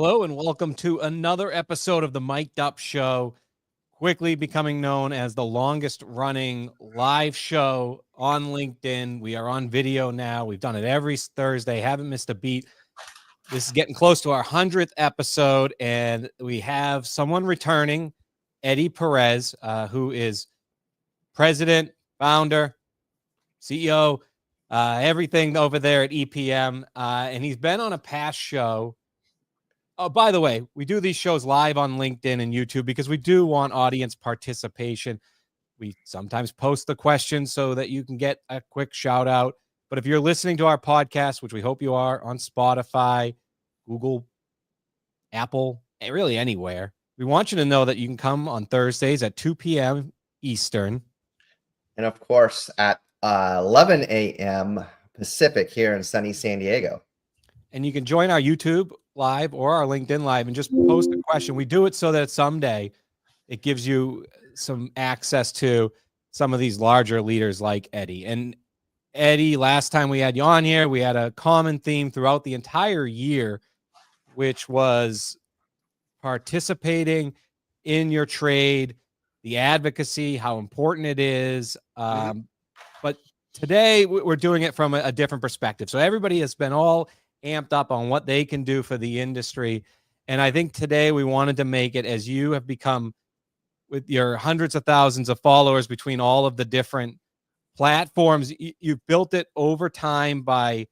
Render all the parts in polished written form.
Hello and welcome to another episode of the Mic'd Up Show, quickly becoming known as the longest running live show on LinkedIn. We are on video now. We've done it every Thursday, haven't missed a beat. This is getting close to our 100th episode, and we have someone returning, Eddy Perez, who is president, founder, CEO, everything over there at EPM, and he's been on a past show. Oh, by the way, we do these shows live on LinkedIn and YouTube because we do want audience participation. We sometimes post the questions so that you can get a quick shout out. But if you're listening to our podcast, which we hope you are, on Spotify, Google, Apple, really anywhere, we want you to know that you can come on Thursdays at 2 p.m. Eastern. And of course, at 11 a.m. Pacific here in sunny San Diego. And you can join our YouTube live or our LinkedIn live and just post a question. We do it so that someday it gives you some access to some of these larger leaders like Eddy. And Eddy, last time we had you on here, we had a common theme throughout the entire year, which was participating in your trade, the advocacy, how important it is. But today we're doing it from a different perspective. So everybody has been all amped up on what they can do for the industry. And I think today we wanted to make it, as you have become with your hundreds of thousands of followers between all of the different platforms, you've built it over time by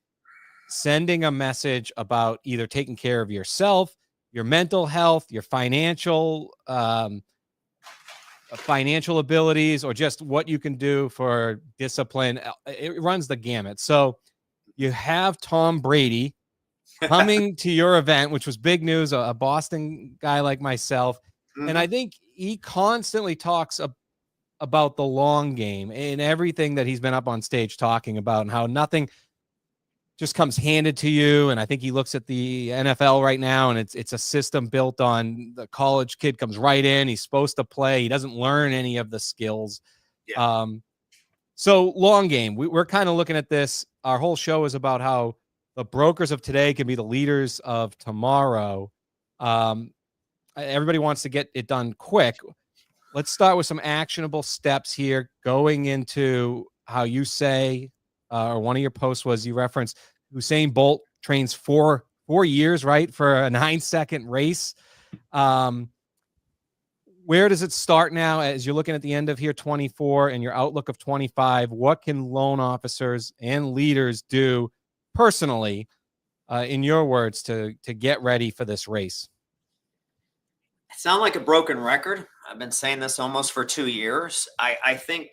sending a message about either taking care of yourself, your mental health, your financial abilities, or just what you can do for discipline. It runs the gamut. So you have Tom Brady coming to your event, which was big news, a Boston guy like myself. And I think he constantly talks about the long game and everything that he's been up on stage talking about, and how nothing just comes handed to you. And I think he looks at the NFL right now, and it's a system built on the college kid comes right in. He's supposed to play. He doesn't learn any of the skills. Yeah. So long game. We're kind of looking at this. Our whole show is about how the brokers of today can be the leaders of tomorrow. Everybody wants to get it done quick. Let's start with some actionable steps here, going into how you say, or one of your posts was, you referenced Usain Bolt trains 4 years, right, for a 9-second race. Where does it start now as you're looking at the end of here 24 and your outlook of 25? What can loan officers and leaders do personally, in your words, to get ready for this race? I sound like a broken record. I've been saying this almost for 2 years. I think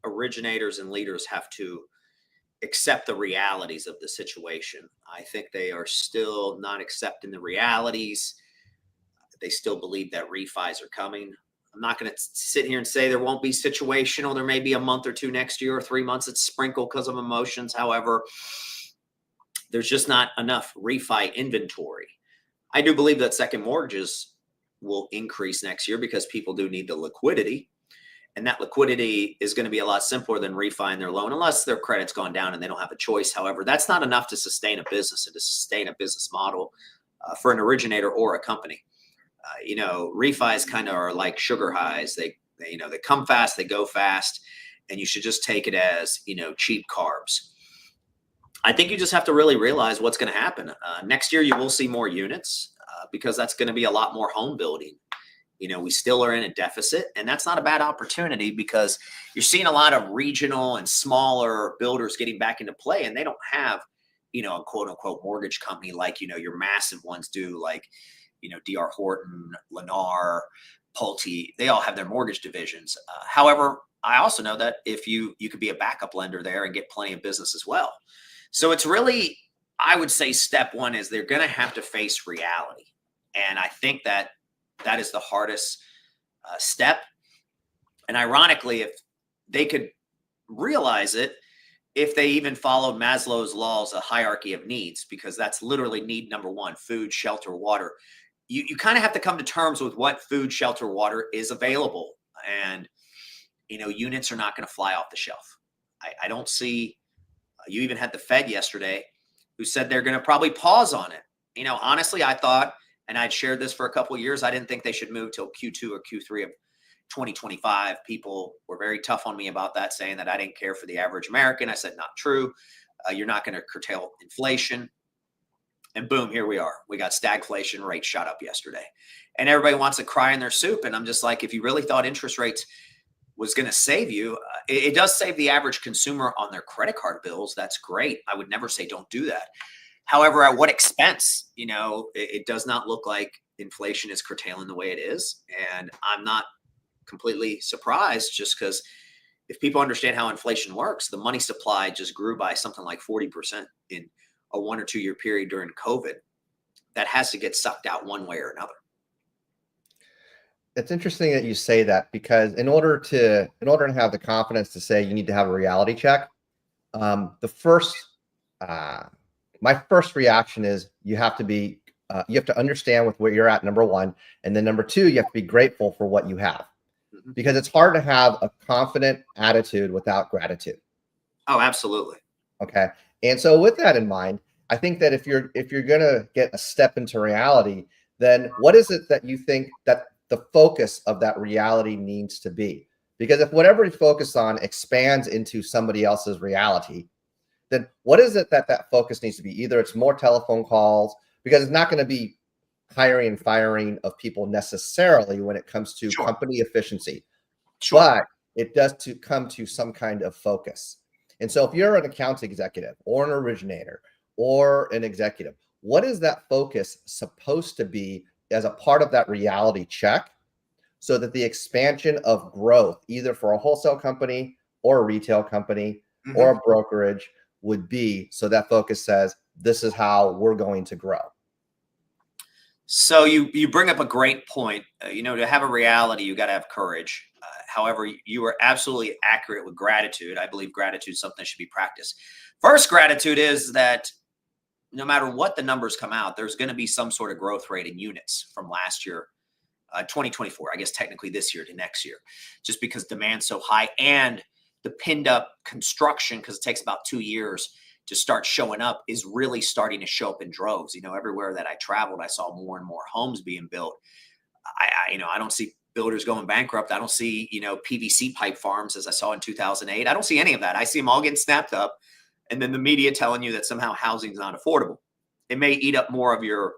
originators and leaders have to accept the realities of the situation. I think they are still not accepting the realities. They still believe that refis are coming. I'm not going to sit here and say there won't be situational. There may be a month or two next year or 3 months it's sprinkled because of emotions. However, there's just not enough refi inventory. I do believe that second mortgages will increase next year because people do need the liquidity. And that liquidity is going to be a lot simpler than refining their loan, unless their credit's gone down and they don't have a choice. However, that's not enough to sustain a business and to sustain a business model for an originator or a company. Refis kind of are like sugar highs. They come fast, they go fast, and you should just take it as, cheap carbs. I think you just have to really realize what's going to happen. Next year, you will see more units because that's going to be a lot more home building. We still are in a deficit, and that's not a bad opportunity because you're seeing a lot of regional and smaller builders getting back into play, and they don't have, a quote unquote mortgage company like, your massive ones do, like, D.R. Horton, Lennar, Pulte. They all have their mortgage divisions. However, I also know that if you could be a backup lender there and get plenty of business as well. So it's really, I would say step one is they're going to have to face reality. And I think that is the hardest step. And ironically, if they could realize it, if they even followed Maslow's laws, a hierarchy of needs, because that's literally need number one: food, shelter, water. You kind of have to come to terms with what food, shelter, water is available. And, units are not going to fly off the shelf. I don't see, you even had the Fed yesterday who said they're going to probably pause on it. Honestly, I thought And I'd shared this for a couple of years. I didn't think they should move till Q2 or Q3 of 2025. People were very tough on me about that, saying that I didn't care for the average American. I said, not true. You're not going to curtail inflation. And boom, here we are. We got stagflation. Rates shot up yesterday. And everybody wants to cry in their soup. And I'm just like, if you really thought interest rates was going to save you, it does save the average consumer on their credit card bills. That's great. I would never say don't do that. However, at what expense? It does not look like inflation is curtailing the way it is. And I'm not completely surprised, just because if people understand how inflation works, the money supply just grew by something like 40% in a 1 or 2 year period during COVID. That has to get sucked out one way or another. It's interesting that you say that, because in order to have the confidence to say you need to have a reality check, my first reaction is you have to understand with where you're at, number one, and then number two, you have to be grateful for what you have, because it's hard to have a confident attitude without gratitude. Oh, absolutely. Okay, and so with that in mind, I think that if you're gonna get a step into reality, then what is it that you think that the focus of that reality needs to be? Because if whatever you focus on expands into somebody else's reality, then what is it that focus needs to be? Either it's more telephone calls, because it's not going to be hiring and firing of people necessarily when it comes to Sure. company efficiency, Sure. but it does to come to some kind of focus. And so if you're an account executive or an originator or an executive, what is that focus supposed to be as a part of that reality check, so that the expansion of growth, either for a wholesale company or a retail company or a brokerage, would be, so that focus says, this is how we're going to grow? So you bring up a great point. To have a reality, you got to have courage. However, you are absolutely accurate with gratitude. I believe gratitude is something that should be practiced. First, gratitude is that no matter what the numbers come out, there's going to be some sort of growth rate in units from last year, 2024, I guess technically this year to next year, just because demand's so high, and the pinned up construction, because it takes about 2 years to start showing up, is really starting to show up in droves. Everywhere that I traveled, I saw more and more homes being built. I don't see builders going bankrupt. I don't see, PVC pipe farms as I saw in 2008. I don't see any of that. I see them all getting snapped up. And then the media telling you that somehow housing is not affordable. It may eat up more of your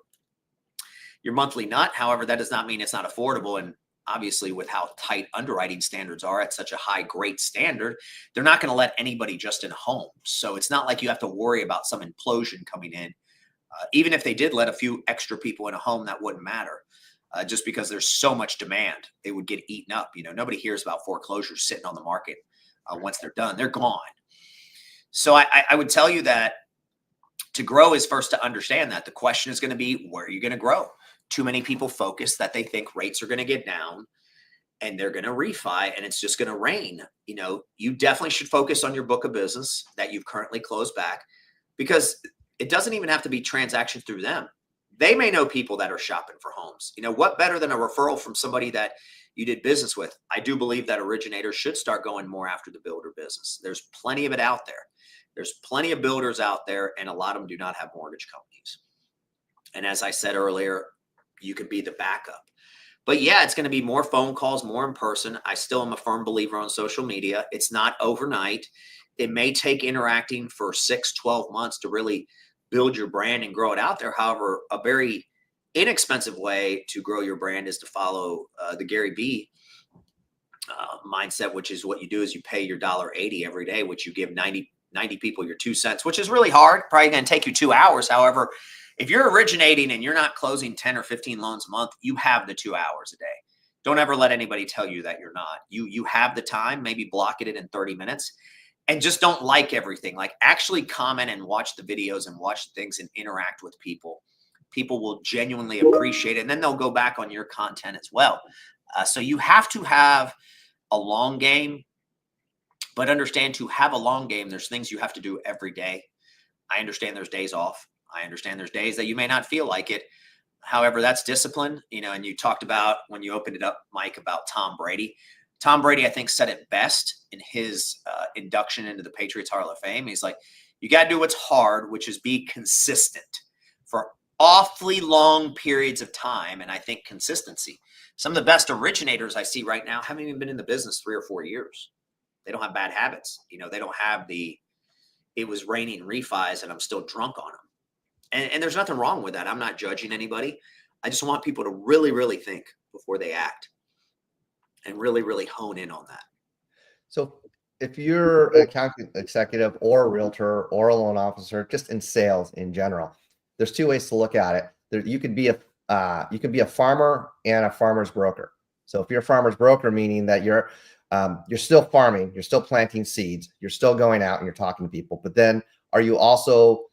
monthly nut. However, that does not mean it's not affordable. And obviously, with how tight underwriting standards are at such a high, great standard, they're not going to let anybody just in a home. So it's not like you have to worry about some implosion coming in. Even if they did let a few extra people in a home, that wouldn't matter. Just because there's so much demand, it would get eaten up. Nobody hears about foreclosures sitting on the market. Once they're done, they're gone. So I would tell you that to grow is first to understand that. The question is going to be, where are you going to grow? Too many people focus that they think rates are going to get down and they're going to refi and it's just going to rain. You definitely should focus on your book of business that you've currently closed back, because it doesn't even have to be transactions through them. They may know people that are shopping for homes. What better than a referral from somebody that you did business with? I do believe that originators should start going more after the builder business. There's plenty of it out there. There's plenty of builders out there, and a lot of them do not have mortgage companies. And as I said earlier, you could be the backup. But yeah, it's going to be more phone calls, more in person. I still am a firm believer on social media. It's not overnight. It may take interacting for 6, 12 months to really build your brand and grow it out there. However, a very inexpensive way to grow your brand is to follow the Gary B mindset, which is what you do is you pay your $1.80 every day, which you give 90 people your 2 cents, which is really hard. Probably going to take you 2 hours. However, if you're originating and you're not closing 10 or 15 loans a month, you have the 2 hours a day. Don't ever let anybody tell you that you're not. You have the time. Maybe block it in 30 minutes. And just don't like everything. Like, actually comment and watch the videos and watch things and interact with people. People will genuinely appreciate it. And then they'll go back on your content as well. So you have to have a long game, but understand, to have a long game, there's things you have to do every day. I understand there's days off. I understand there's days that you may not feel like it. However, that's discipline. And you talked about, when you opened it up, Mike, about Tom Brady. Tom Brady, I think, said it best in his induction into the Patriots Hall of Fame. He's like, you got to do what's hard, which is be consistent. For awfully long periods of time, and I think consistency. Some of the best originators I see right now haven't even been in the business 3 or 4 years. They don't have bad habits. They don't have it was raining refis and I'm still drunk on them. And there's nothing wrong with that. I'm not judging anybody. I just want people to really, really think before they act and really, really hone in on that. So if you're an account executive or a realtor or a loan officer, just in sales in general, there's two ways to look at it. You could be a farmer and a farmer's broker. So if you're a farmer's broker, meaning that you're still farming, you're still planting seeds, you're still going out and you're talking to people, but then are you also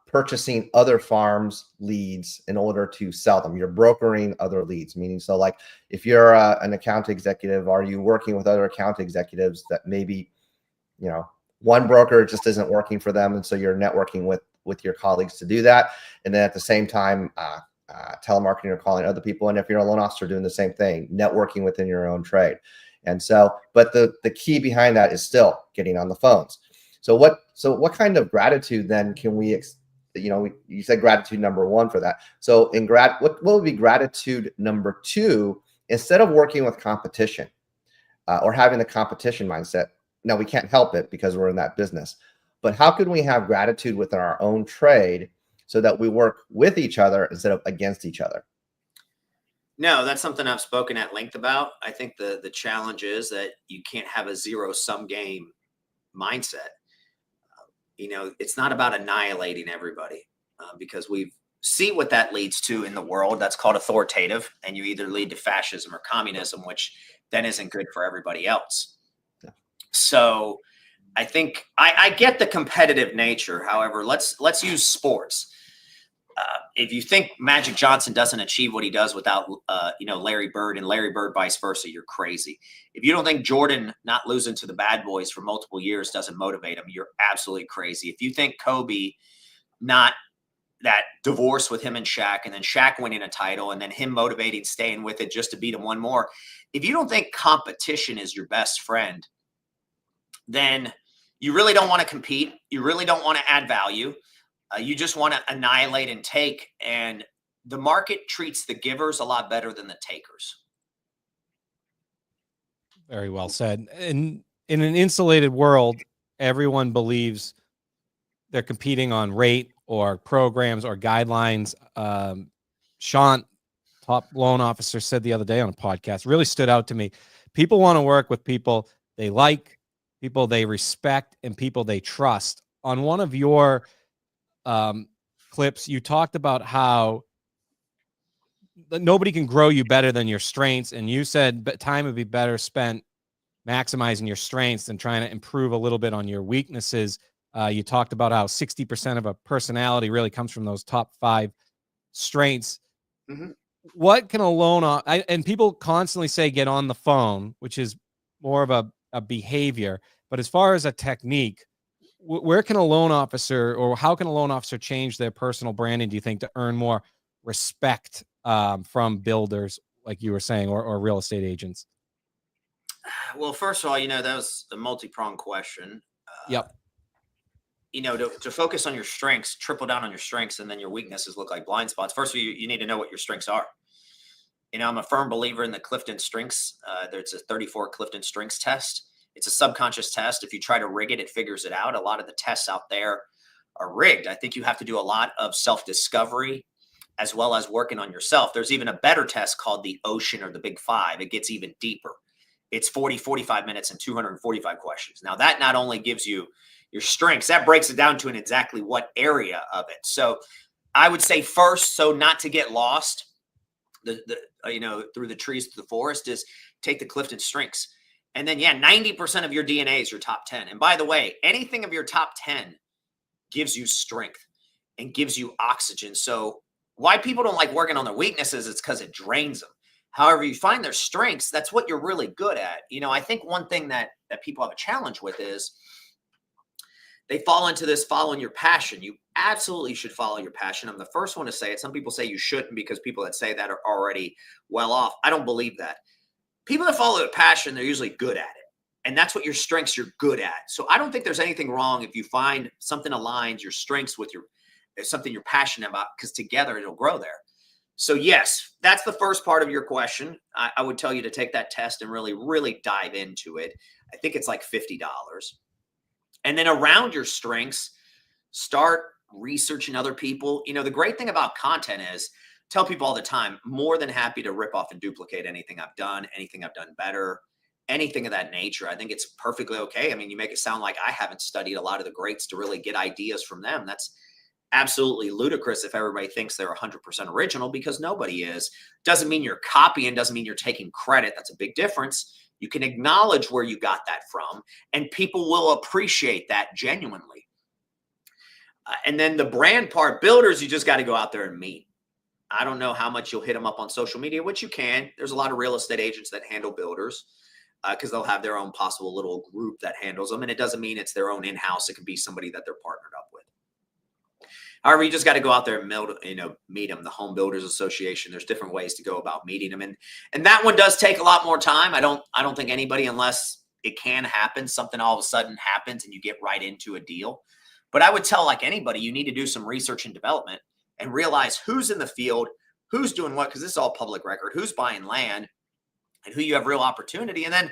purchasing other farms' leads in order to sell them? You're brokering other leads, meaning, so like if you're an account executive, are you working with other account executives that maybe, one broker just isn't working for them, and so you're networking with your colleagues to do that, and then at the same time, telemarketing or calling other people, and if you're a loan officer, doing the same thing, networking within your own trade. And so, but the key behind that is still getting on the phones. So what kind of gratitude then can we you said gratitude number one for that. So what would be gratitude number two, instead of working with competition or having the competition mindset? Now, we can't help it because we're in that business, but how can we have gratitude within our own trade so that we work with each other instead of against each other? No, that's something I've spoken at length about. I think the challenge is that you can't have a zero-sum game mindset. It's not about annihilating everybody because we see what that leads to in the world. That's called authoritative, and you either lead to fascism or communism, which then isn't good for everybody else. Yeah. So I think I get the competitive nature. However, let's use sports. If you think Magic Johnson doesn't achieve what he does without, Larry Bird, and Larry Bird vice versa, you're crazy. If you don't think Jordan not losing to the bad boys for multiple years doesn't motivate him, you're absolutely crazy. If you think Kobe not that divorce with him and Shaq, and then Shaq winning a title, and then him motivating, staying with it just to beat him one more, if you don't think competition is your best friend, then you really don't want to compete. You really don't want to add value. You just want to annihilate and take, and the market treats the givers a lot better than the takers. Very well said. In an insulated world, everyone believes they're competing on rate or programs or guidelines. Sean, top loan officer, said the other day on a podcast, really stood out to me. People want to work with people they like, people they respect, and people they trust. On one of your clips, you talked about how nobody can grow you better than your strengths, and you said time would be better spent maximizing your strengths than trying to improve a little bit on your weaknesses. You talked about how 60% of a personality really comes from those top 5 strengths. Mm-hmm. What can a loan and people constantly say get on the phone, which is more of a behavior, but as far as a technique, where can a loan officer, or how can a loan officer change their personal branding, do you think, to earn more respect from builders, like you were saying, or real estate agents? Well, first of all, that was a multi-pronged question. Yep. To focus on your strengths, triple down on your strengths, and then your weaknesses look like blind spots. First of all, you need to know what your strengths are. I'm a firm believer in the Clifton Strengths. There's a 34 Clifton Strengths test. It's a subconscious test. If you try to rig it, it figures it out. A lot of the tests out there are rigged. I think you have to do a lot of self-discovery as well as working on yourself. There's even a better test called the Ocean or the Big Five. It gets even deeper. It's 45 minutes and 245 questions. Now, that not only gives you your strengths, that breaks it down to in exactly what area of it. So I would say first, so not to get lost, through the trees to the forest, is take the Clifton Strengths. And then, 90% of your DNA is your top 10. And by the way, anything of your top 10 gives you strength and gives you oxygen. So why people don't like working on their weaknesses, it's because it drains them. However, you find their strengths, that's what you're really good at. I think one thing that people have a challenge with is they fall into this following your passion. You absolutely should follow your passion. I'm the first one to say it. Some people say you shouldn't because people that say that are already well off. I don't believe that. People that follow their passion, they're usually good at it. And that's what your strengths you're good at. So I don't think there's anything wrong if you find something aligns your strengths with your it's something you're passionate about, because together it'll grow there. So yes, that's the first part of your question. I would tell you to take that test and really, really dive into it. I think it's like $50. And then around your strengths, start researching other people. You know, the great thing about content is, tell people all the time, more than happy to rip off and duplicate anything I've done, anything I've done better, anything of that nature. I think it's perfectly okay. I mean, you make it sound like I haven't studied a lot of the greats to really get ideas from them. That's absolutely ludicrous if everybody thinks they're 100% original, because nobody is. Doesn't mean you're copying, doesn't mean you're taking credit. That's a big difference. You can acknowledge where you got that from, and people will appreciate that genuinely. And then the brand part, builders, you just got to go out there and meet. I don't know how much you'll hit them up on social media, which you can. There's a lot of real estate agents that handle builders because they'll have their own possible little group that handles them. And it doesn't mean it's their own in-house. It could be somebody that they're partnered up with. However, you just got to go out there and meet them. The Home Builders Association, there's different ways to go about meeting them. And that one does take a lot more time. I don't think anybody, unless it can happen, something all of a sudden happens and you get right into a deal. But I would tell, like anybody, you need to do some research and development and realize who's in the field, who's doing what, because this is all public record, who's buying land and who you have real opportunity. And then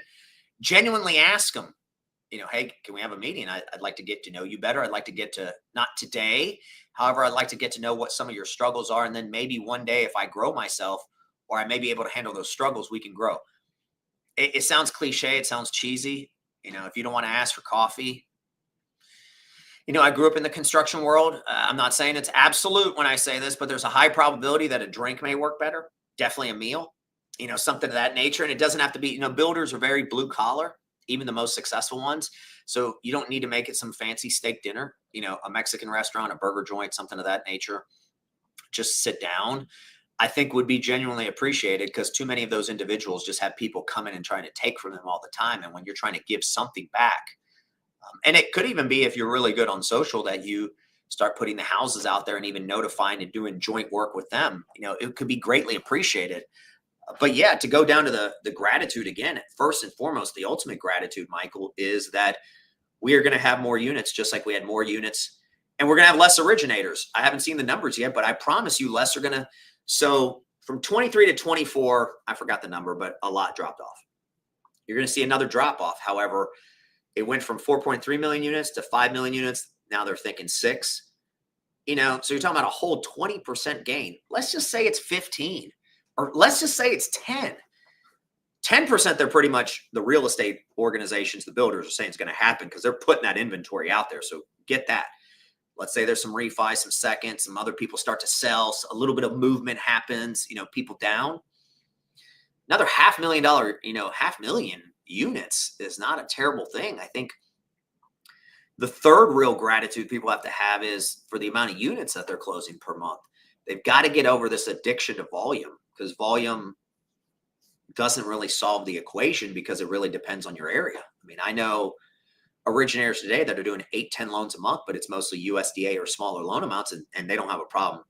genuinely ask them, hey, can we have a meeting? I'd like to get to know you better. I'd like to get to, not today, however, I'd like to get to know what some of your struggles are. And then maybe one day, if I grow myself or I may be able to handle those struggles, we can grow. It sounds cliche. It sounds cheesy. If you don't want to ask for coffee, I grew up in the construction world. I'm not saying it's absolute when I say this, but there's a high probability that a drink may work better. Definitely a meal, something of that nature. And it doesn't have to be, builders are very blue collar, even the most successful ones. So you don't need to make it some fancy steak dinner, a Mexican restaurant, a burger joint, something of that nature. Just sit down, I think would be genuinely appreciated, because too many of those individuals just have people coming and trying to take from them all the time. And when you're trying to give something back, and it could even be, if you're really good on social, that you start putting the houses out there and even notifying and doing joint work with them. It could be greatly appreciated. But yeah, to go down to the gratitude again, first and foremost, the ultimate gratitude, Michael, is that we are going to have more units, just like we had more units, and we're going to have less originators. I haven't seen the numbers yet, but I promise you less are going to. So from 23 to 24, I forgot the number, but a lot dropped off. You're going to see another drop off. However, it went from 4.3 million units to 5 million units. Now they're thinking 6, so you're talking about a whole 20% gain. Let's just say it's 15, or let's just say it's 10%. They're pretty much, the real estate organizations, the builders, are saying it's going to happen because they're putting that inventory out there. So get that. Let's say there's some refi, some seconds, some other people start to sell. So a little bit of movement happens, people down. Another $500,000 units is not a terrible thing. I think the third real gratitude people have to have is for the amount of units that they're closing per month. They've got to get over this addiction to volume, because volume doesn't really solve the equation, because it really depends on your area. I mean, I know originators today that are doing 8-10 loans a month, but it's mostly USDA or smaller loan amounts, and they don't have a problem.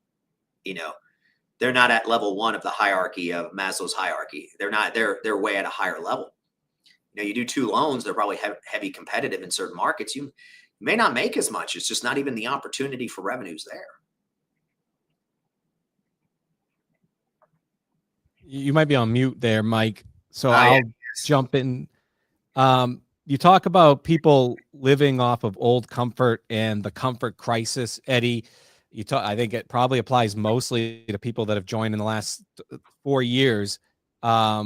They're not at level 1 of the hierarchy of Maslow's hierarchy. They're way at a higher level. You do 2 loans, they're probably heavy competitive in certain markets. You may not make as much. It's just not even the opportunity for revenues there. You might be on mute there, Mike. So I'll jump in. You talk about people living off of old comfort and the comfort crisis, Eddie. I think it probably applies mostly to people that have joined in the last 4 years. How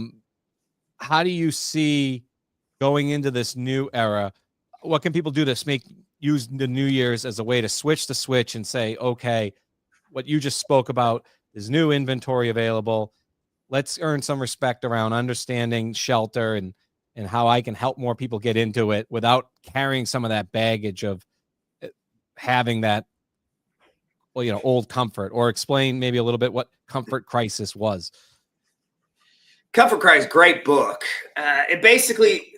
do you see going into this new era? What can people do to use the New Year's as a way to switch the switch and say, okay, what you just spoke about, there's new inventory available. Let's earn some respect around understanding shelter and how I can help more people get into it without carrying some of that baggage of having that, old comfort. Or explain maybe a little bit what Comfort Crisis was. Comfort Crisis, great book. It basically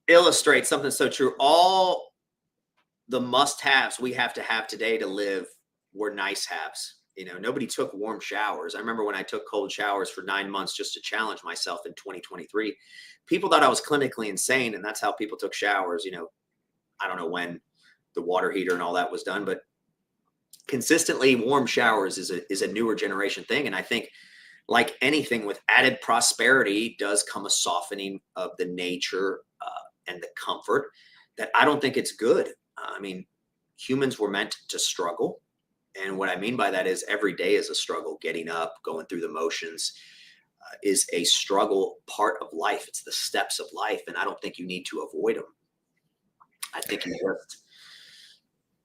illustrates something so true. All the must-haves we have to have today to live were nice-haves. Nobody took warm showers. I remember when I took cold showers for 9 months just to challenge myself in 2023. People thought I was clinically insane, and that's how people took showers. I don't know when the water heater and all that was done, but consistently warm showers is a newer generation thing. And I think, like anything with added prosperity, does come a softening of the nature and the comfort that I don't think it's good. I mean, humans were meant to struggle. And what I mean by that is every day is a struggle. Getting up, going through the motions is a struggle part of life. It's the steps of life. And I don't think you need to avoid them. I think you just,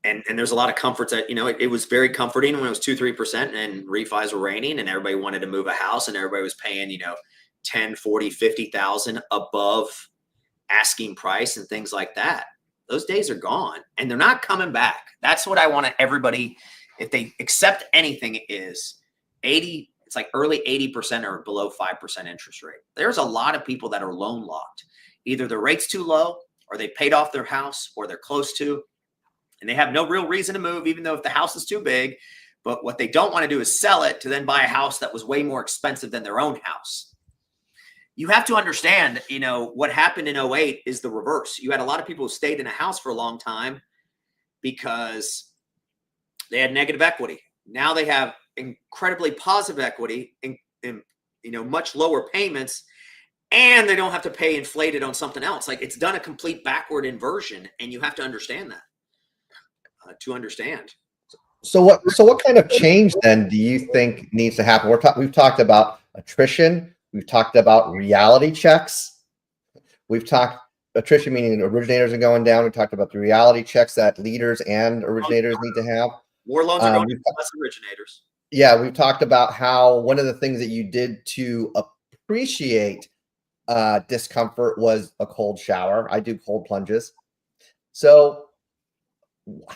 and there's a lot of comforts that, it was very comforting when it was 2-3% and refis were raining and everybody wanted to move a house and everybody was paying, 10, 40, 50,000 above asking price and things like that. Those days are gone and they're not coming back. That's what I want everybody, if they accept anything, is it's like early 80% or below 5% interest rate. There's a lot of people that are loan locked. Either the rate's too low or they paid off their house or they're close to, and they have no real reason to move, even though if the house is too big. But what they don't want to do is sell it to then buy a house that was way more expensive than their own house. You have to understand, what happened in 08 is the reverse. You had a lot of people who stayed in a house for a long time because they had negative equity. Now they have incredibly positive equity and much lower payments, and they don't have to pay inflated on something else. Like, it's done a complete backward inversion, and you have to understand that to understand. So what kind of change then do you think needs to happen? We've talked about attrition. We've talked about reality checks. We've talked attrition, meaning originators are going down. We talked about the reality checks that leaders and originators need to have. More loans are going to less originators. Yeah, we've talked about how one of the things that you did to appreciate discomfort was a cold shower. I do cold plunges. So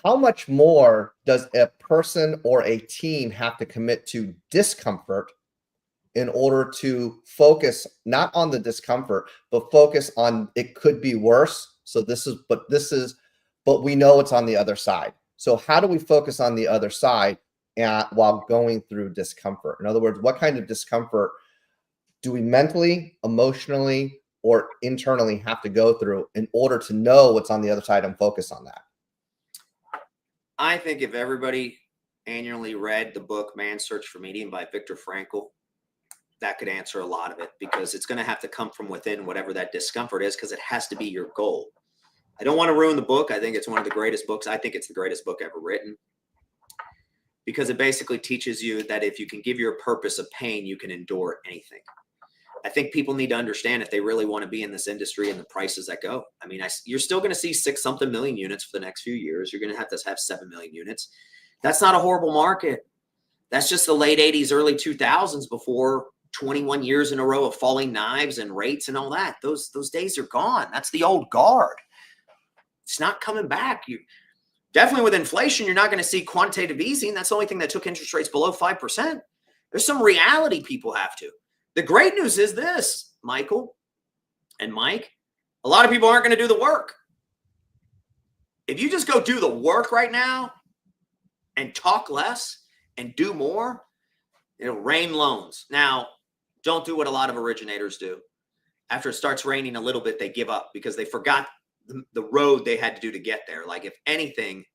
how much more does a person or a team have to commit to discomfort in order to focus not on the discomfort, but focus on it could be worse? But we know it's on the other side. So how do we focus on the other side while going through discomfort? In other words, what kind of discomfort do we mentally, emotionally, or internally have to go through in order to know what's on the other side and focus on that? I think if everybody annually read the book Man's Search for Meaning by Viktor Frankl, that could answer a lot of it, because it's going to have to come from within, whatever that discomfort is, because it has to be your goal. I don't want to ruin the book. I think it's one of the greatest books. I think it's the greatest book ever written, because it basically teaches you that if you can give your purpose of pain, you can endure anything. I think people need to understand, if they really want to be in this industry and the prices that go. I mean, you're still going to see 6-something million units for the next few years. You're going to have 7 million units. That's not a horrible market. That's just the late 80s, early 2000s, before 21 years in a row of falling knives and rates and all that. Those days are gone. That's the old guard. It's not coming back. You definitely, with inflation, you're not going to see quantitative easing. That's the only thing that took interest rates below 5%. There's some reality people have to. The great news is this, Michael and Mike, a lot of people aren't going to do the work. If you just go do the work right now and talk less and do more, it'll rain loans. Now, don't do what a lot of originators do. After it starts raining a little bit, they give up because they forgot the road they had to do to get there. Like, if anything,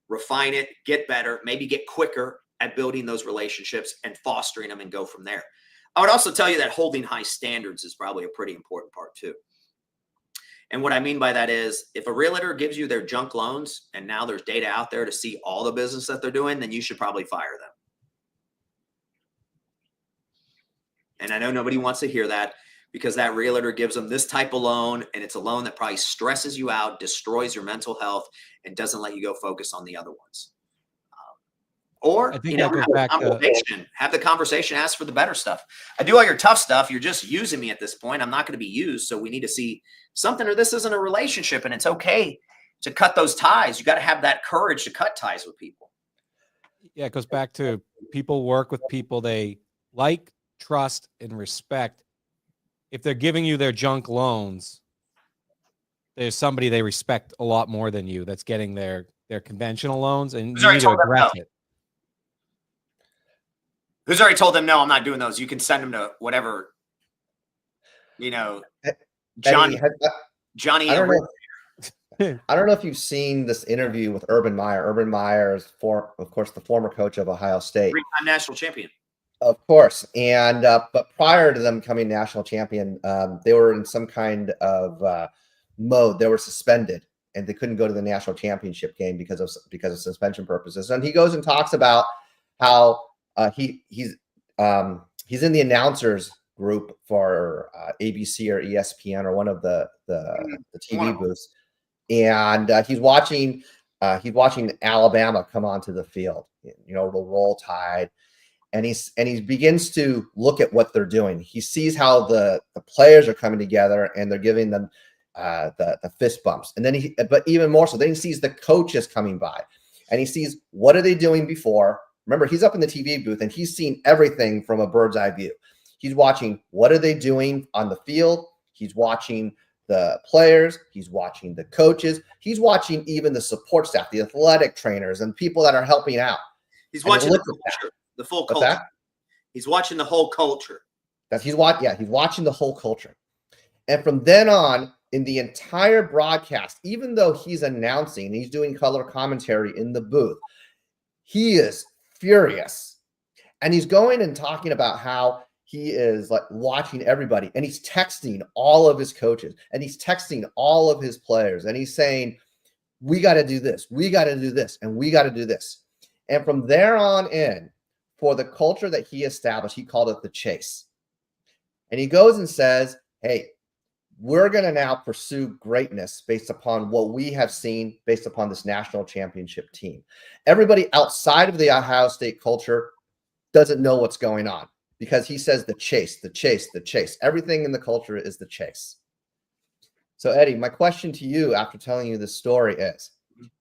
refine it, get better, maybe get quicker at building those relationships and fostering them and go from there. I would also tell you that holding high standards is probably a pretty important part too. And what I mean by that is, if a realtor gives you their junk loans and now there's data out there to see all the business that they're doing, then you should probably fire them. And I know nobody wants to hear that, because that realtor gives them this type of loan, and it's a loan that probably stresses you out, destroys your mental health, and doesn't let you go focus on the other ones. Or, have the conversation, ask for the better stuff. I do all your tough stuff. You're just using me at this point. I'm not going to be used. So we need to see something, or this isn't a relationship, and it's okay to cut those ties. You got to have that courage to cut ties with people. Yeah. It goes back to, people work with people they like, trust, and respect. If they're giving you their junk loans, there's somebody they respect a lot more than you that's getting their conventional loans, and you need to address it. Who's already told them, no, I'm not doing those? You can send them to whatever, Johnny. I don't know. I don't know if you've seen this interview with Urban Meyer. Urban Meyer is, of course, the former coach of Ohio State. Three-time national champion. Of course. And but prior to them becoming national champion, they were in some kind of mode. They were suspended and they couldn't go to the national championship game because of suspension purposes. And he goes and talks about how he's in the announcers group for ABC or ESPN or one of the TV booths, and he's watching Alabama come onto the field, the Roll Tide. And he begins to look at what they're doing. He sees how the players are coming together and they're giving them the fist bumps. And then but even more so, then he sees the coaches coming by and he sees what are they doing before. Remember, he's up in the TV booth and he's seen everything from a bird's eye view. He's watching what are they doing on the field. He's watching the players. He's watching the coaches. He's watching even the support staff, the athletic trainers and people that are helping out. He's watching the full culture. He's watching the whole culture. He's watching the whole culture. And from then on, in the entire broadcast, even though he's announcing, he's doing color commentary in the booth, he is furious. And he's going and talking about how he is like watching everybody. And he's texting all of his coaches. And he's texting all of his players. And he's saying, we got to do this. We got to do this. And we got to do this. And from there on in, for the culture that he established, he called it the chase. And he goes and says, hey, we're going to now pursue greatness based upon what we have seen, based upon this national championship team. Everybody outside of the Ohio State culture doesn't know what's going on because he says the chase, the chase, the chase. Everything in the culture is the chase. So, Eddie, my question to you after telling you this story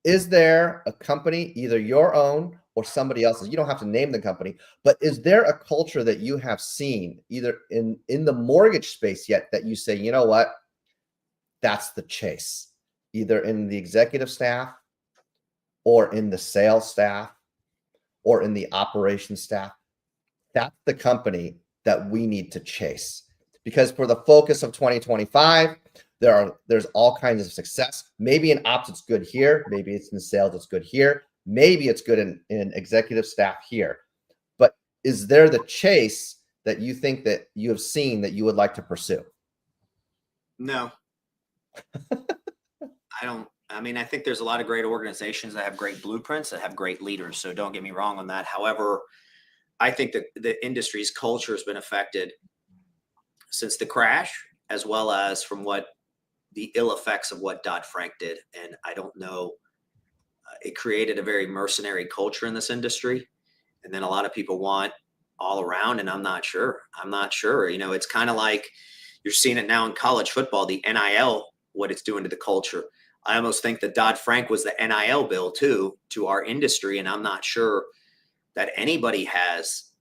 is there a company, either your own or somebody else's, you don't have to name the company, but is there a culture that you have seen either in the mortgage space yet that you say, you know what, that's the chase, either in the executive staff or in the sales staff or in the operations staff? That's the company that we need to chase. Because for the focus of 2025, there's all kinds of success. Maybe in ops it's good here. Maybe it's in sales it's good here. Maybe it's good in executive staff here. But is there the chase that you think that you have seen that you would like to pursue? No. I think there's a lot of great organizations that have great blueprints, that have great leaders. So don't get me wrong on that. However, I think that the industry's culture has been affected since the crash, as well as from what the ill effects of what Dodd-Frank did. And I don't know, it created a very mercenary culture in this industry. And then a lot of people want all around, and I'm not sure. It's kind of like you're seeing it now in college football, the NIL, what it's doing to the culture. I almost think that Dodd-Frank was the NIL bill too, to our industry. And I'm not sure that anybody has,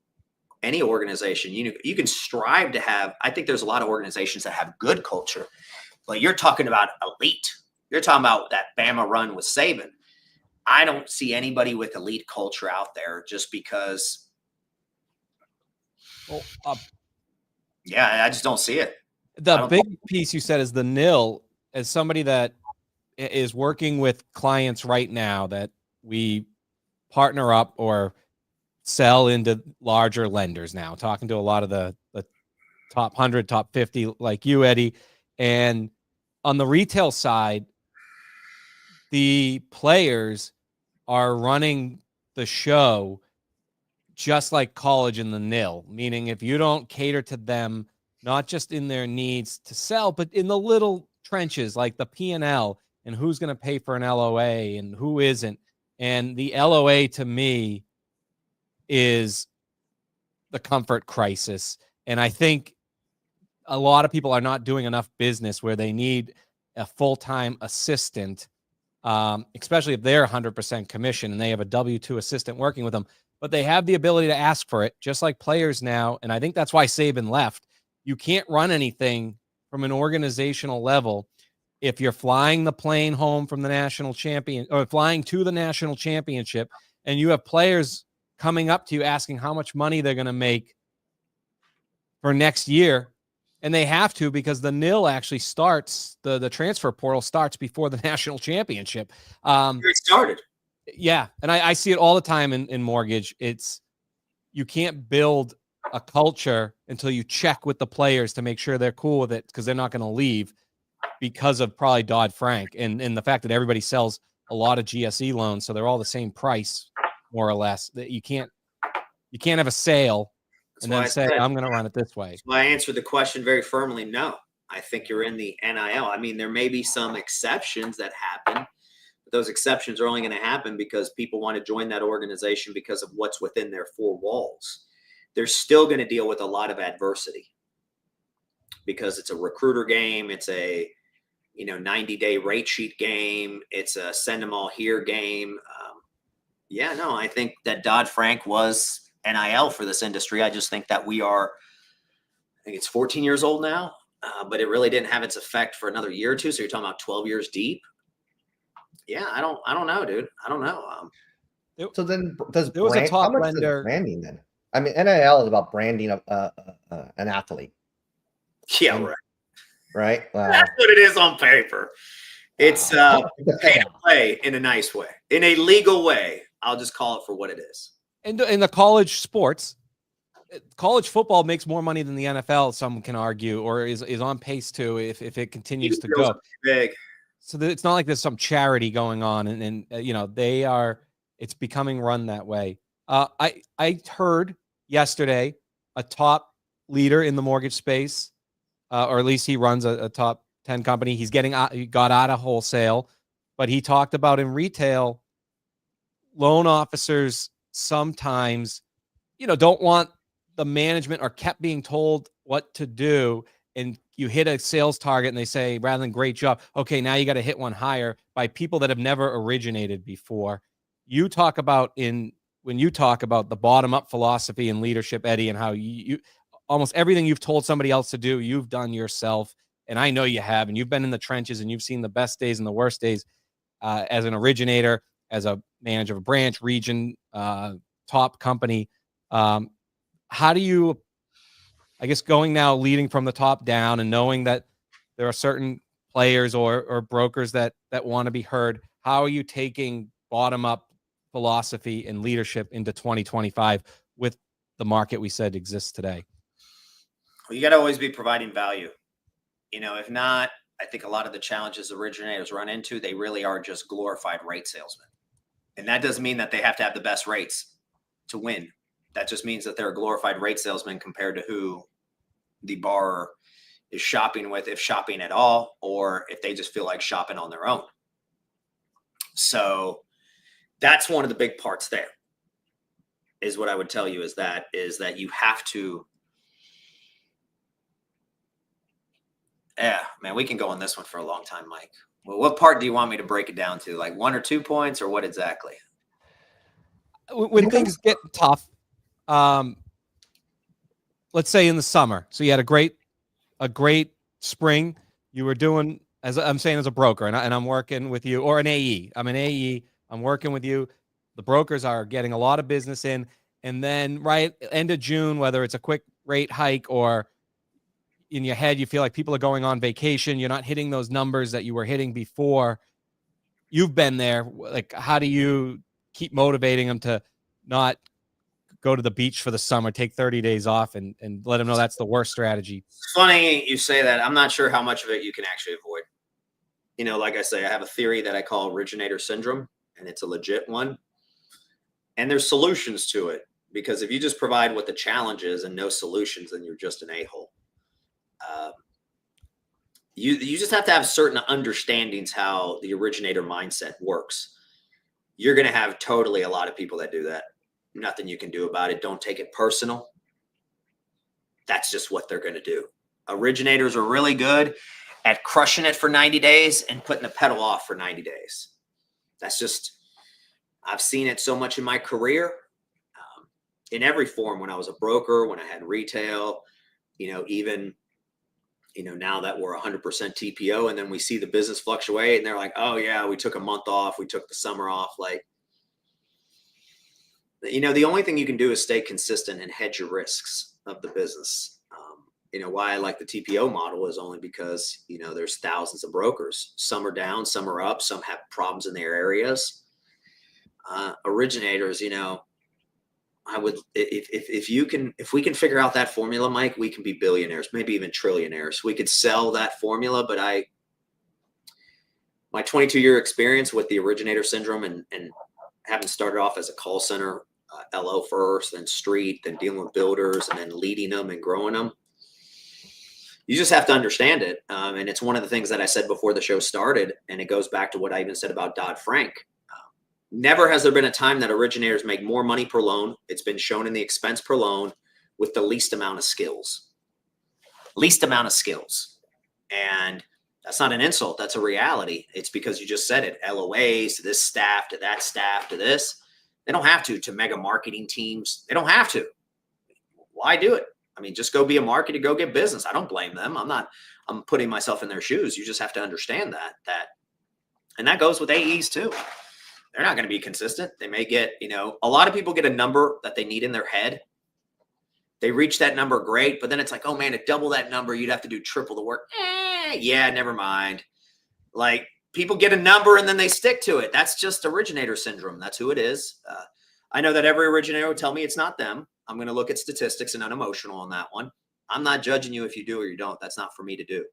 any organization, you can strive to have. I think there's a lot of organizations that have good culture, but you're talking about elite. You're talking about that Bama run with Saban. I don't see anybody with elite culture out there just because. Well, I just don't see it. The big piece you said is the nil. As somebody that is working with clients right now that we partner up or sell into larger lenders now, talking to a lot of the top 100, top 50 like you, Eddie. And on the retail side, the players are running the show just like college in the nil, meaning if you don't cater to them, not just in their needs to sell, but in the little trenches like the P&L and who's going to pay for an LOA and who isn't. And the LOA to me is the comfort crisis. And I think a lot of people are not doing enough business where they need a full-time assistant, especially if they're 100% commission and they have a W-2 assistant working with them, but they have the ability to ask for it, just like players now. And I think that's why Saban left. You can't run anything from an organizational level if you're flying the plane home from the national champion or flying to the national championship and you have players coming up to you asking how much money they're going to make for next year. And they have to, because the NIL actually starts, the transfer portal starts before the national championship. It started. Yeah. And I see it all the time in mortgage. You can't build a culture until you check with the players to make sure they're cool with it, because they're not going to leave because of probably Dodd-Frank and the fact that everybody sells a lot of GSE loans. So they're all the same price, more or less. That you can't have a sale and then say, I'm going to run it this way. So I answered the question very firmly. No, I think you're in the NIL. I mean, there may be some exceptions that happen, but those exceptions are only going to happen because people want to join that organization because of what's within their four walls. They're still going to deal with a lot of adversity because it's a recruiter game. It's a 90-day rate sheet game. It's a send them all here game. I think that Dodd-Frank was NIL for this industry. I just think that I think it's 14 years old now, but it really didn't have its effect for another year or two. So you're talking about 12 years deep. Yeah, I don't know, dude. I don't know. So then, how much lender. Does branding then? I mean, NIL is about branding an athlete. Yeah, and, right. Right. That's what it is on paper. It's pay to play in a nice way, in a legal way. I'll just call it for what it is. And in the college sports, college football makes more money than the NFL. Some can argue, or is on pace to, if it continues to go big. So it's not like there's some charity going on, and it's becoming run that way. I heard yesterday a top leader in the mortgage space, or at least he runs a top 10 company. He got out of wholesale, but he talked about in retail, loan officers sometimes, don't want the management, or kept being told what to do. And you hit a sales target and they say, rather than great job, okay, now you got to hit one higher, by people that have never originated before. You talk about when you talk about the bottom up philosophy and leadership, Eddie, and how you almost everything you've told somebody else to do, you've done yourself. And I know you have, and you've been in the trenches and you've seen the best days and the worst days, as an originator, as a manager of a branch, region, top company. How do you, I guess, going now, leading from the top down and knowing that there are certain players or brokers that want to be heard, how are you taking bottom up philosophy and leadership into 2025 with the market we said exists today? Well, you got to always be providing value. If not, I think a lot of the challenges originators run into, they really are just glorified rate salesmen. And that doesn't mean that they have to have the best rates to win. That just means that they're a glorified rate salesman compared to who the borrower is shopping with, if shopping at all, or if they just feel like shopping on their own. So that's one of the big parts there, is what I would tell you, is that you have to, man, we can go on this one for a long time, Mike. Well, what part do you want me to break it down to? Like 1 or 2 points, or what exactly? When things get tough, let's say in the summer. So you had a great spring. You were doing, as I'm saying, as a broker, and I'm working with you, or an AE. I'm an AE. I'm working with you. The brokers are getting a lot of business in, and then right end of June, whether it's a quick rate hike or in your head you feel like people are going on vacation, you're not hitting those numbers that you were hitting before. You've been there. Like, how do you keep motivating them to not go to the beach for the summer, take 30 days off, and let them know that's the worst strategy? It's funny you say that. I'm not sure how much of it you can actually avoid. Like I say, I have a theory that I call originator syndrome, and it's a legit one. And there's solutions to it, because if you just provide what the challenge is and no solutions, then you're just an a-hole. You just have to have certain understandings how the originator mindset works. You're going to have totally a lot of people that do that. Nothing you can do about it. Don't take it personal. That's just what they're going to do. Originators are really good at crushing it for 90 days and putting the pedal off for 90 days. That's just, I've seen it so much in my career, in every form, when I was a broker, when I had retail, even, now that we're 100% TPO, and then we see the business fluctuate and they're like, oh yeah, we took a month off. We took the summer off. Like, the only thing you can do is stay consistent and hedge your risks of the business. why I like the TPO model is only because, there's thousands of brokers. Some are down, some are up, some have problems in their areas. Originators, I would, if we can figure out that formula, Mike, we can be billionaires, maybe even trillionaires. We could sell that formula, but my 22-year experience with the originator syndrome and having started off as a call center, LO first, then street, then dealing with builders, and then leading them and growing them. You just have to understand it. And it's one of the things that I said before the show started, and it goes back to what I even said about Dodd-Frank. Never has there been a time that originators make more money per loan. It's been shown in the expense per loan with the least amount of skills. Least amount of skills. And that's not an insult. That's a reality. It's because you just said it. LOAs to this staff, to that staff, to this. They don't have to mega marketing teams. They don't have to. Why do it? I mean, just go be a marketer, go get business. I don't blame them. I'm putting myself in their shoes. You just have to understand that. And that goes with AEs too. They're not going to be consistent. They may get, a lot of people get a number that they need in their head. They reach that number, great. But then it's like, oh man, to double that number, you'd have to do triple the work. Yeah, never mind. Like, people get a number and then they stick to it. That's just originator syndrome. That's who it is. I know that every originator will tell me it's not them. I'm going to look at statistics and unemotional on that one. I'm not judging you if you do or you don't. That's not for me to do.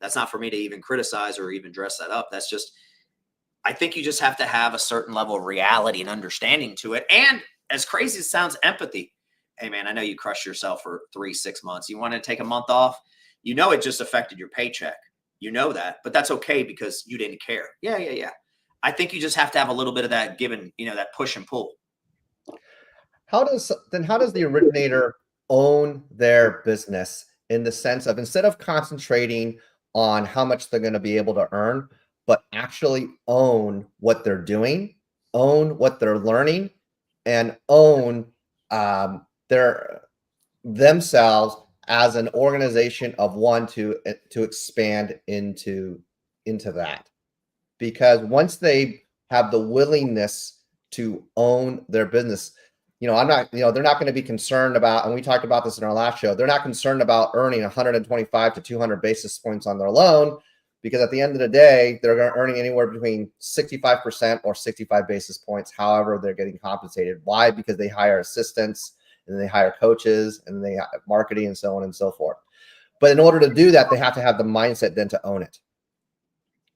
That's not for me to even criticize or even dress that up. That's just, I think you just have to have a certain level of reality and understanding to it. And as crazy as it sounds, empathy. Hey man, I know you crushed yourself for 3-6 months. You want to take a month off? It just affected your paycheck. That, but that's okay because you didn't care. Yeah. I think you just have to have a little bit of that given, that push and pull. How does the originator own their business in the sense of, instead of concentrating on how much they're going to be able to earn, but actually own what they're doing, own what they're learning, and own their themselves as an organization of one to expand into that? Because once they have the willingness to own their business, they're not going to be concerned about, and we talked about this in our last show, they're not concerned about earning 125 to 200 basis points on their loan, because at the end of the day, they're earning anywhere between 65% or 65 basis points, however they're getting compensated. Why? Because they hire assistants, and they hire coaches, and they have marketing, and so on and so forth. But in order to do that, they have to have the mindset then to own it,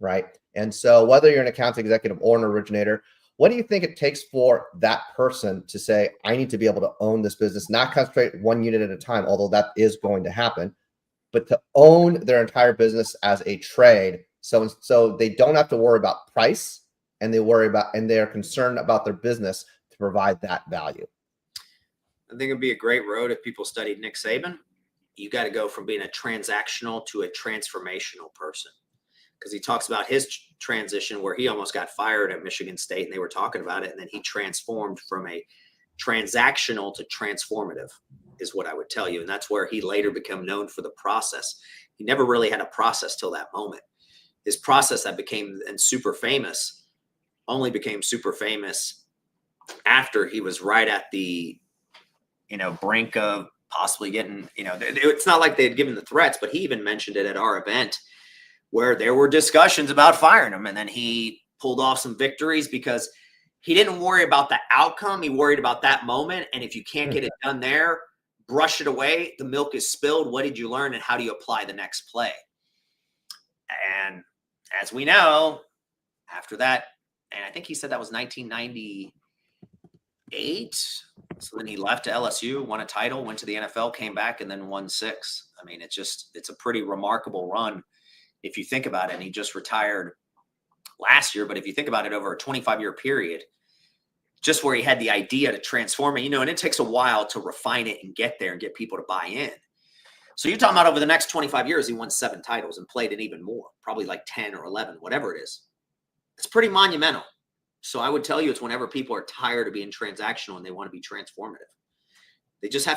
right? And so whether you're an account executive or an originator, what do you think it takes for that person to say, I need to be able to own this business, not concentrate one unit at a time, although that is going to happen, but to own their entire business as a trade, so they don't have to worry about price, and they're concerned about their business to provide that value? I think it'd be a great road if people studied Nick Saban. You got to go from being a transactional to a transformational person, because he talks about his transition where he almost got fired at Michigan State, and they were talking about it, and then he transformed from a transactional to transformative, is what I would tell you. And that's where he later became known for the process. He never really had a process till that moment. His process that became super famous only became super famous after he was right at the brink of possibly getting, it's not like they had given the threats, but he even mentioned it at our event where there were discussions about firing him. And then he pulled off some victories because he didn't worry about the outcome. He worried about that moment. And if you can't get it done there, brush it away. The milk is spilled. What did you learn, and how do you apply the next play? And as we know, after that, and I think he said that was 1998. So then he left to LSU, won a title, went to the NFL, came back, and then won 6. I mean, it's a pretty remarkable run if you think about it. And he just retired last year. But if you think about it, over a 25-year period, just where he had the idea to transform it, and it takes a while to refine it and get there and get people to buy in. So you're talking about over the next 25 years, he won 7 titles and played in even more, probably like 10 or 11, whatever it is. It's pretty monumental. So I would tell you, it's whenever people are tired of being transactional and they want to be transformative. They just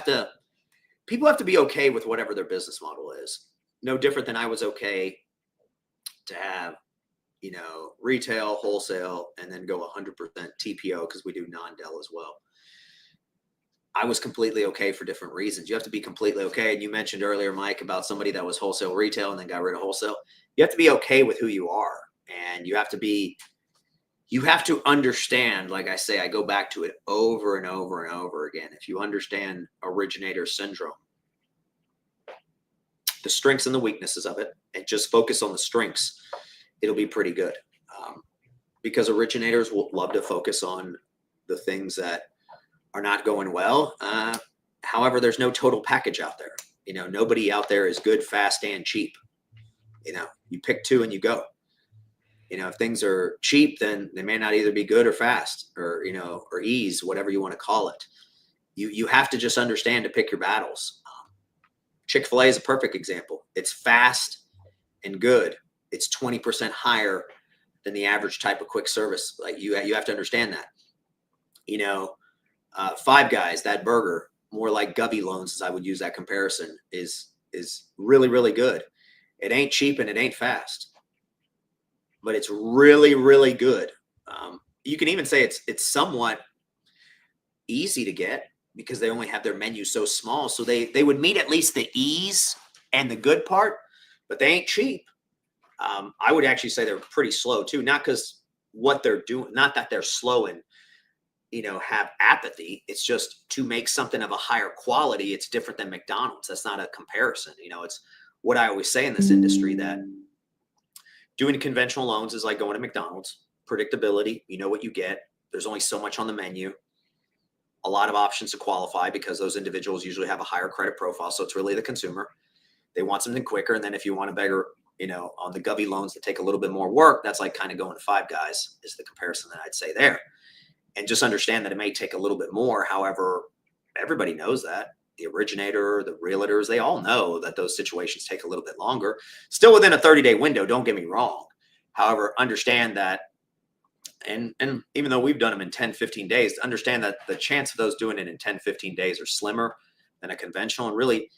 people have to be okay with whatever their business model is. No different than I was okay to have, retail, wholesale, and then go 100% TPO, because we do non-del as well. I was completely okay for different reasons. You have to be completely okay. And you mentioned earlier, Mike, about somebody that was wholesale retail and then got rid of wholesale. You have to be okay with who you are. And you have to understand, like I say, I go back to it over and over and over again. If you understand originator syndrome, the strengths and the weaknesses of it, and just focus on the strengths, it'll be pretty good. Because originators will love to focus on the things that are not going well. However, there's no total package out there. Nobody out there is good, fast, and cheap. You pick two and you go. If things are cheap, then they may not either be good or fast or ease, whatever you want to call it. You have to just understand to pick your battles. Chick-fil-A is a perfect example. It's fast and good. It's 20% higher than the average type of quick service. Like you have to understand that. Five Guys, that burger, more like Gubby loans, as I would use that comparison, is really, really good. It ain't cheap and it ain't fast, but it's really, really good. You can even say it's somewhat easy to get because they only have their menu so small. So they would meet at least the ease and the good part, but they ain't cheap. I would actually say they're pretty slow too, not because what they're doing, not that they're slow and have apathy. It's just to make something of a higher quality. It's different than McDonald's. That's not a comparison. It's what I always say in this industry, that doing conventional loans is like going to McDonald's. Predictability, you know what you get. There's only so much on the menu. A lot of options to qualify because those individuals usually have a higher credit profile. So it's really the consumer. They want something quicker. And then if you want a bigger, on the Gubby loans that take a little bit more work, that's like kind of going to Five Guys is the comparison that I'd say there. And just understand that it may take a little bit more. However, everybody knows that. The originator, the realtors, they all know that those situations take a little bit longer. Still within a 30-day window, don't get me wrong. However, understand that, and even though we've done them in 10, 15 days, understand that the chance of those doing it in 10, 15 days are slimmer than a conventional. And really,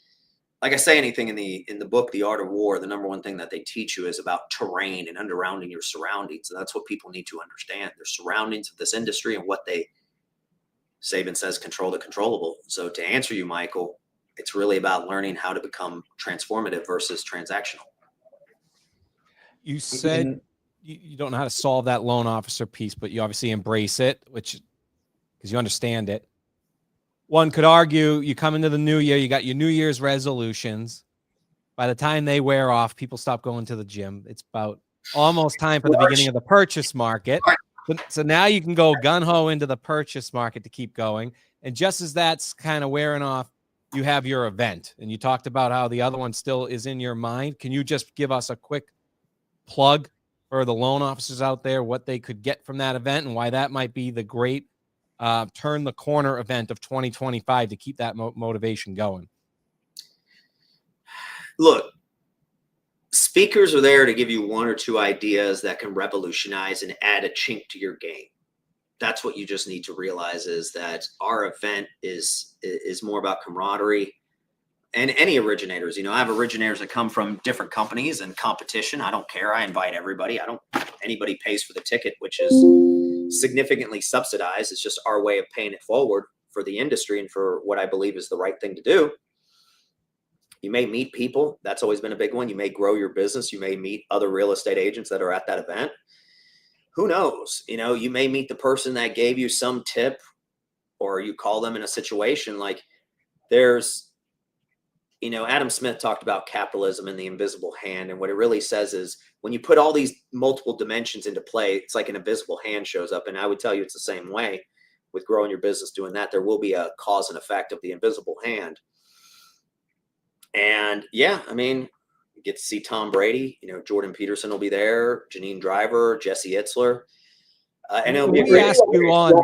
like I say, anything in the book, The Art of War, the number one thing that they teach you is about terrain and underrounding your surroundings. And that's what people need to understand. Their surroundings of this industry and what Saban says, control the controllable. So to answer you, Michael, it's really about learning how to become transformative versus transactional. You said you don't know how to solve that loan officer piece, but you obviously embrace it, because you understand it. One could argue you come into the new year, you got your New Year's resolutions. By the time they wear off, people stop going to the gym. It's about almost time for the beginning of the purchase market. So now you can go gung-ho into the purchase market to keep going. And just as that's kind of wearing off, you have your event. And you talked about how the other one still is in your mind. Can you just give us a quick plug for the loan officers out there, what they could get from that event and why that might be the great turn the corner event of 2025 to keep that motivation going? Look, speakers are there to give you one or two ideas that can revolutionize and add a chink to your game. That's what you just need to realize, is that our event is more about camaraderie. And any originators, I have originators that come from different companies and competition. I don't care. I invite everybody. Anybody pays for the ticket, which is significantly subsidized. It's just our way of paying it forward for the industry and for what I believe is the right thing to do. You may meet people. That's always been a big one. You may grow your business. You may meet other real estate agents that are at that event. Who knows? You may meet the person that gave you some tip, or you call them in a situation like there's, Adam Smith talked about capitalism and the invisible hand. And what it really says is when you put all these multiple dimensions into play, it's like an invisible hand shows up. And I would tell you it's the same way with growing your business, doing that. There will be a cause and effect of the invisible hand. And yeah, you get to see Tom Brady, Jordan Peterson will be there, Janine Driver, Jesse Itzler. And it'll be we asked you on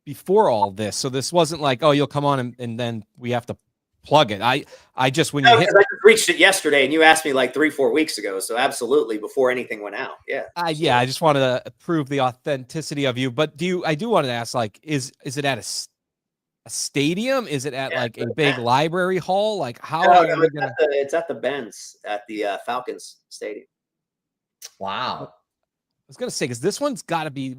before all this. So this wasn't like, oh, you'll come on and then we have to plug it. I just I just reached it yesterday and you asked me like 3-4 weeks ago. So absolutely, before anything went out. Yeah. I just wanted to prove the authenticity of you. But I do want to ask, like, is it at a stadium? Is it at like a big library hall? Like it's at the Benz at the Falcons Stadium. Wow. I was going to say, because this one's got to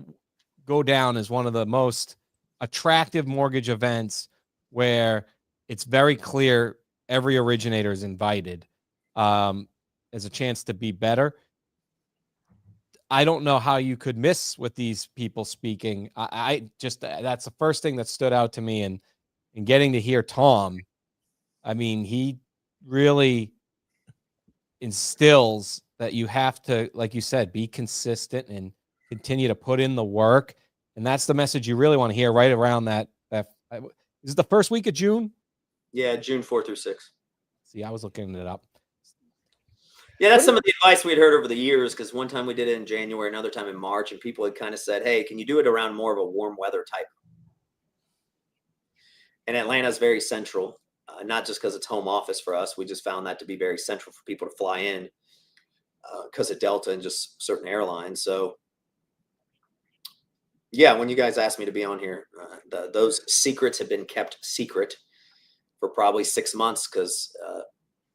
go down as one of the most attractive mortgage events where it's very clear every originator is invited as a chance to be better. I don't know how you could miss with these people speaking. I just, that's the first thing that stood out to me. And getting to hear Tom, I mean, he really instills that you have to, like you said, be consistent and continue to put in the work. And that's the message you really want to hear right around that. Is it the first week of June? Yeah, June 4 through 6. See, I was looking it up. Yeah, that's some of the advice we'd heard over the years, because one time we did it in January, another time in March, and people had kind of said, hey, can you do it around more of a warm weather type? And Atlanta's very central, not just because it's home office for us. We just found that to be very central for people to fly in because of Delta and just certain airlines. So, yeah, when you guys asked me to be on here, those secrets have been kept secret for probably 6 months, because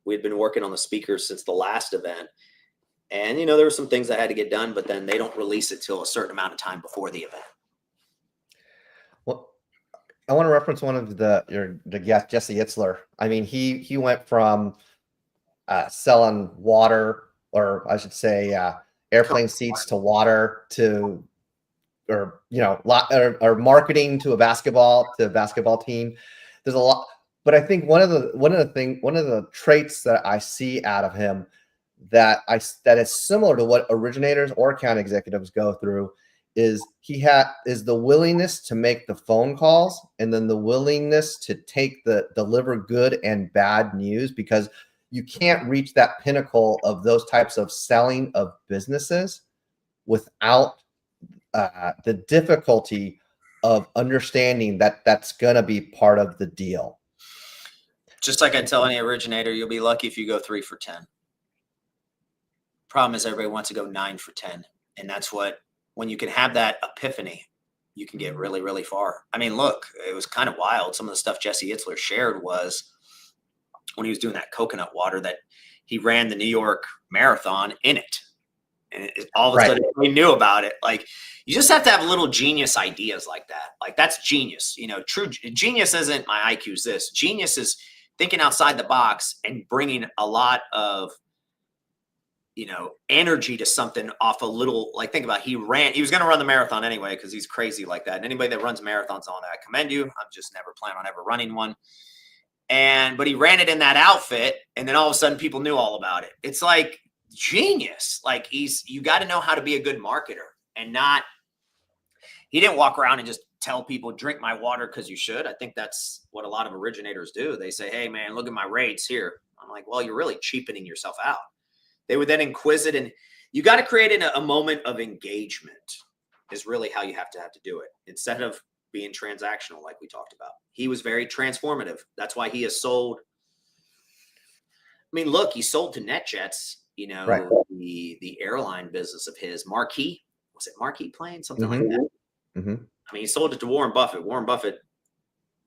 we had been working on the speakers since the last event. And, you know, there were some things that had to get done, but then they don't release it till a certain amount of time before the event. Well, I want to reference one of the guest, Jesse Itzler. I mean, he went from selling water, or I should say airplane seats to water, to, or, you know, or marketing to a basketball team. There's a lot, but I think one of the traits that I see out of him that is similar to what originators or account executives go through is the willingness to make the phone calls, and then the willingness to deliver good and bad news, because you can't reach that pinnacle of those types of selling of businesses without the difficulty of understanding that that's going to be part of the deal. Just like I tell any originator, you'll be lucky if you go 3 for 10. Problem is, everybody wants to go 9 for 10. And that's when you can have that epiphany, you can get really, really far. I mean, look, it was kind of wild. Some of the stuff Jesse Itzler shared was when he was doing that coconut water, that he ran the New York Marathon in it. And all of a sudden we knew about it. Like, you just have to have little genius ideas like that. Like, that's genius. You know, true genius isn't my IQ's this. Genius is thinking outside the box and bringing a lot of, you know, energy to something off a little. Like, think about, he was going to run the marathon anyway, because he's crazy like that. And anybody that runs marathons on that, I commend you. I'm just never planning on ever running one. But he ran it in that outfit, and then all of a sudden people knew all about it. It's like genius. Like, you got to know how to be a good marketer, and he didn't walk around and just tell people, drink my water because you should. I think that's what a lot of originators do. They say, hey man, look at my rates here. I'm like, well, you're really cheapening yourself out. They would then inquise it, and you got to create a moment of engagement is really how you have to do it, instead of being transactional like we talked about. He was very transformative. That's why he has sold. I mean, look, he sold to NetJets, you know, right, the airline business of his. Marquis, was it Marquis Plane? Something like that. Mm-hmm. I mean, he sold it to Warren Buffett. Warren Buffett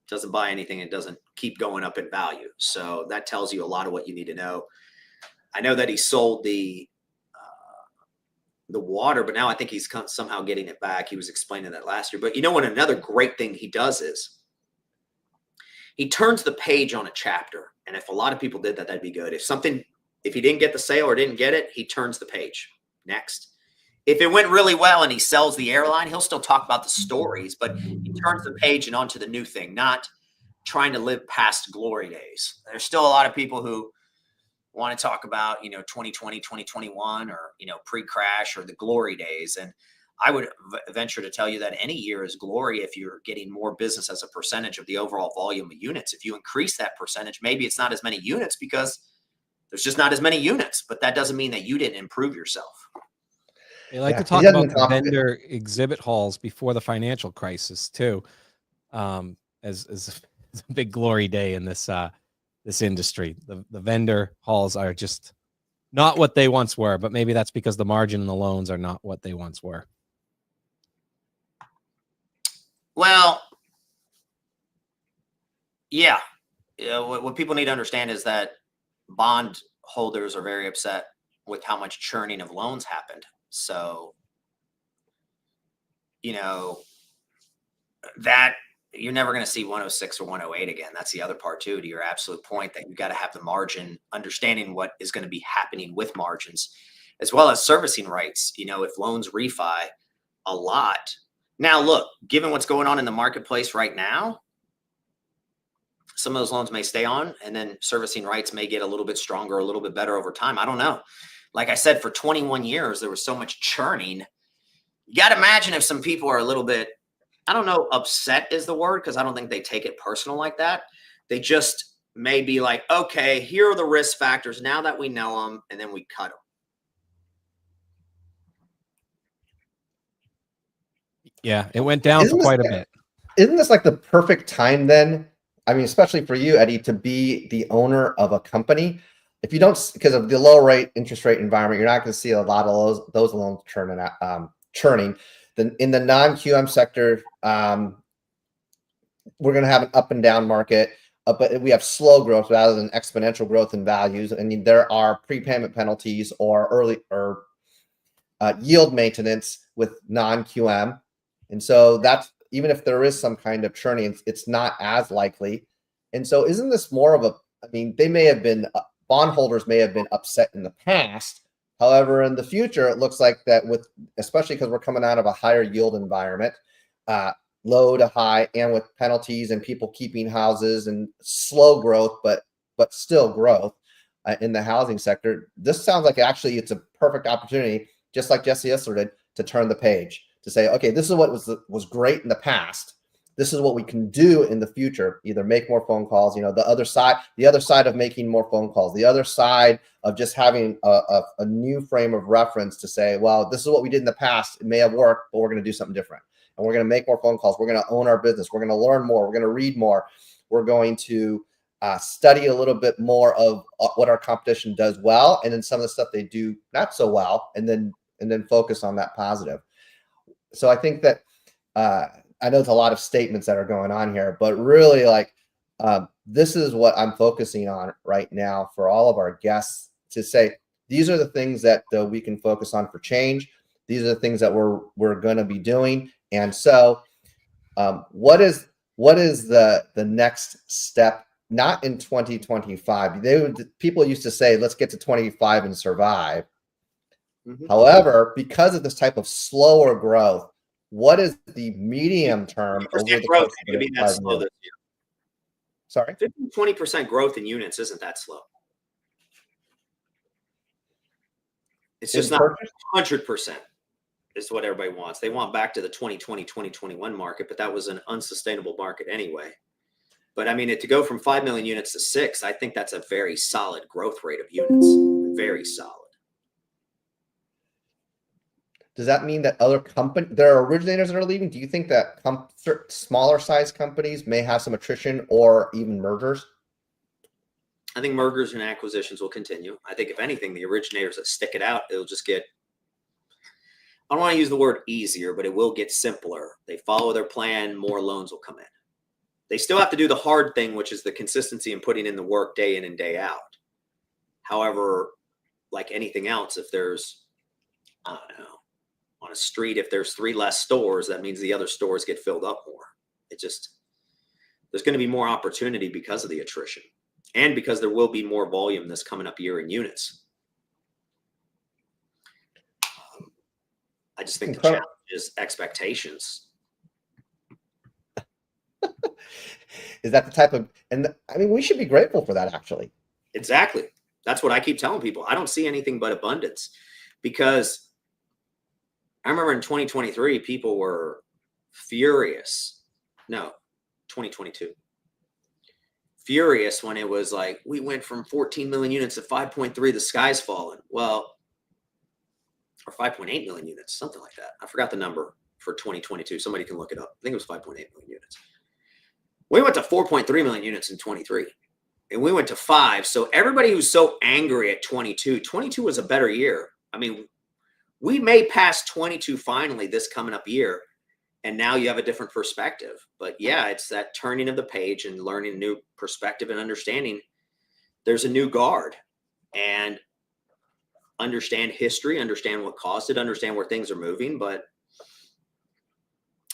doesn't buy anything. It doesn't keep going up in value. So that tells you a lot of what you need to know. I know that he sold the water, but now I think he's somehow getting it back. He was explaining that last year. But you know what? Another great thing he does is he turns the page on a chapter. And if a lot of people did that, that'd be good. If he didn't get the sale or didn't get it, he turns the page. Next. If it went really well and he sells the airline, he'll still talk about the stories, but he turns the page and onto the new thing, not trying to live past glory days. There's still a lot of people who want to talk about, you know, 2020, 2021, or, you know, pre-crash, or the glory days. And I would venture to tell you that any year is glory if you're getting more business as a percentage of the overall volume of units. If you increase that percentage, maybe it's not as many units because there's just not as many units, but that doesn't mean that you didn't improve yourself. They like to talk about the vendor exhibit halls before the financial crisis too, as a big glory day in this industry. The vendor halls are just not what they once were, but maybe that's because the margin and the loans are not what they once were. Well, yeah. What people need to understand is that bond holders are very upset with how much churning of loans happened. So, you know, that you're never going to see 106 or 108 again. That's the other part too, to your absolute point, that you got to have the margin, understanding what is going to be happening with margins, as well as servicing rights. You know, if loans refi a lot. Now, look, given what's going on in the marketplace right now, some of those loans may stay on, and then servicing rights may get a little bit stronger, a little bit better over time. I don't know. Like I said, for 21 years, there was so much churning. You got to imagine if some people are a little bit, I don't know, upset is the word, because I don't think they take it personal like that. They just may be like, okay, here are the risk factors now that we know them, and then we cut them. Yeah, it went down for quite a bit. Isn't this like the perfect time then? I mean, especially for you, Eddie, to be the owner of a company. If you don't, because of the low rate interest rate environment, you're not going to see a lot of those loans churning. Then in the non-QM sector, we're going to have an up and down market, but we have slow growth rather than exponential growth in values. And there are prepayment penalties or yield maintenance with non-QM. And so that's, even if there is some kind of churning, it's not as likely. And so isn't this more of I mean, they may have been, bondholders may have been upset in the past. However, in the future, it looks like that especially because we're coming out of a higher yield environment, low to high, and with penalties and people keeping houses and slow growth, but still growth in the housing sector. This sounds like actually it's a perfect opportunity, just like Jesse Isler did, to turn the page, to say, okay, this is what was great in the past. This is what we can do in the future. Either make more phone calls, the other side of making more phone calls, the other side of just having a new frame of reference to say, well, this is what we did in the past. It may have worked, but we're going to do something different. And we're going to make more phone calls. We're going to own our business. We're going to learn more. We're going to read more. We're going to study a little bit more of what our competition does well, and then some of the stuff they do not so well, and then focus on that positive. So I think that I know there's a lot of statements that are going on here, but really, like, this is what I'm focusing on right now for all of our guests, to say these are the things that we can focus on for change. These are the things that we're going to be doing. And so, what is the next step? Not in 2025. People used to say, let's get to 25 and survive. Mm-hmm. However, because of this type of slower growth, what is the medium term over the growth could be that slow this year? Sorry? 20% growth in units isn't that slow. It's just not 100% is what everybody wants. They want back to the 2020, 2021 market, but that was an unsustainable market anyway. But I mean, to go from 5 million units to 6, I think that's a very solid growth rate of units. Very solid. Does that mean that there are originators that are leaving? Do you think that smaller size companies may have some attrition or even mergers? I think mergers and acquisitions will continue. I think if anything, the originators that stick it out, it'll just get, I don't want to use the word easier, but it will get simpler. They follow their plan, more loans will come in. They still have to do the hard thing, which is the consistency and putting in the work day in and day out. However, like anything else, if there's, I don't know, on a street, if there's 3 less stores, that means the other stores get filled up more. There's going to be more opportunity because of the attrition, and because there will be more volume this coming up year in units. I just think the challenge is expectations. Is that the type of, and I mean, we should be grateful for that, actually. Exactly. That's what I keep telling people. I don't see anything but abundance, because I remember in 2023, people were furious. No, 2022. Furious when it was like, we went from 14 million units to 5.3, the sky's falling. Well, or 5.8 million units, something like that. I forgot the number for 2022. Somebody can look it up. I think it was 5.8 million units. We went to 4.3 million units in 23, and we went to 5. So everybody who's so angry at 22 was a better year. I mean, we may pass 22 finally this coming up year, and now you have a different perspective. But yeah, it's that turning of the page and learning a new perspective and understanding there's a new guard, and understand history, understand what caused it, understand where things are moving. But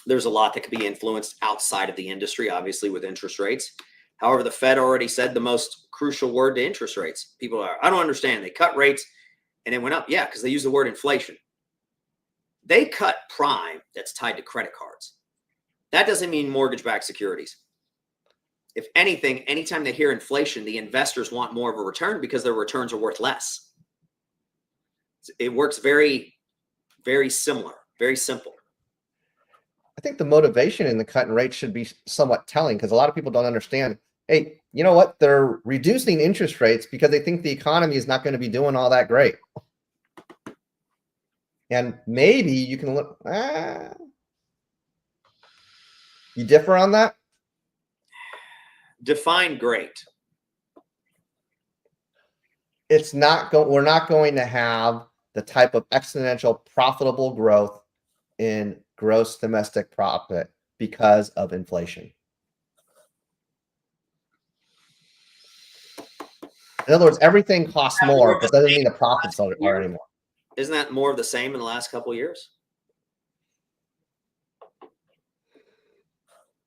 There's a lot that could be influenced outside of the industry, obviously, with interest rates. However, the Fed already said the most crucial word to interest rates. People are, I don't understand. They cut rates and it went up. Yeah, because they use the word inflation. They cut prime that's tied to credit cards. That doesn't mean mortgage-backed securities. If anything, anytime they hear inflation, the investors want more of a return because their returns are worth less. It works very, very similar, very simple. I think the motivation in the cut in rates should be somewhat telling, because a lot of people don't understand. Hey, you know what? They're reducing interest rates because they think the economy is not going to be doing all that great. And maybe you can look. You differ on that? Define great. It's not going. We're not going to have the type of exponential profitable growth in gross domestic profit because of inflation. In other words, everything costs more, but doesn't mean the profits are anymore. Isn't that more of the same in the last couple of years?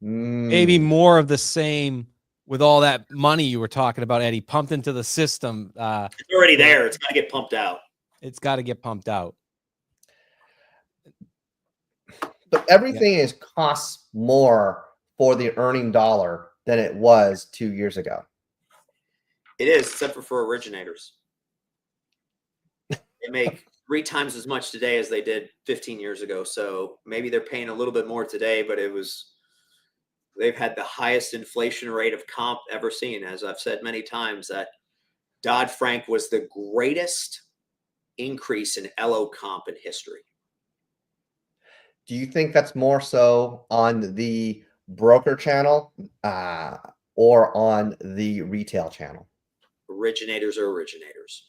Maybe more of the same with all that money you were talking about, Eddie, pumped into the system. It's already there. It's got to get pumped out. It's got to get pumped out. But everything is costs more for the earning dollar than it was 2 years ago. It is, except for originators. They make 3 times as much today as they did 15 years ago. So maybe they're paying a little bit more today, but they've had the highest inflation rate of comp ever seen. As I've said many times, that Dodd-Frank was the greatest increase in LO comp in history. Do you think that's more so on the broker channel or on the retail channel? Originators are originators.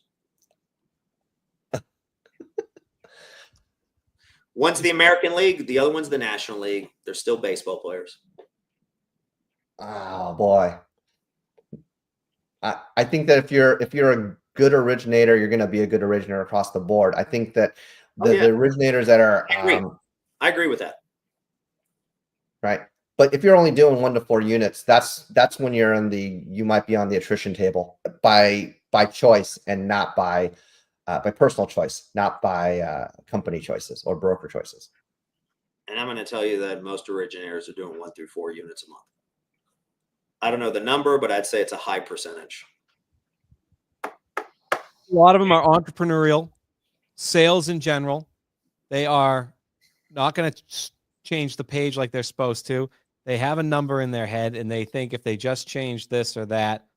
One's the American League, the other one's the National League. They're still baseball players. Oh boy. I think that if you're a good originator, you're going to be a good originator across the board. I think that the originators that are I agree with that. Right. But if you're only doing 1 to 4 units, that's when you might be on the attrition table by choice and not by personal choice, not by company choices or broker choices. And I'm going to tell you that most originators are doing 1 through 4 units a month. I don't know the number, but I'd say it's a high percentage. A lot of them are entrepreneurial, sales in general. They are not going to change the page like they're supposed to. They have a number in their head, and they think if they just change this or that,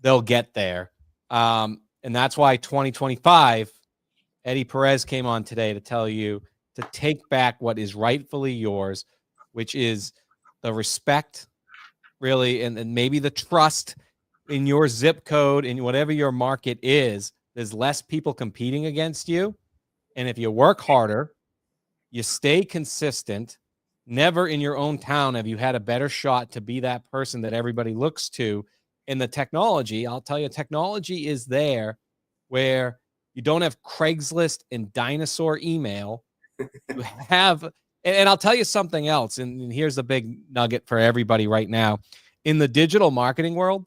they'll get there. And that's why 2025, Eddy Perez came on today to tell you to take back what is rightfully yours, which is the respect, really, and maybe the trust in your zip code, in whatever your market is. There's less people competing against you. And if you work harder, you stay consistent, never in your own town have you had a better shot to be that person that everybody looks to. In the technology, I'll tell you, technology is there where you don't have Craigslist and dinosaur email. You have, and I'll tell you something else, and here's the big nugget for everybody right now. In the digital marketing world,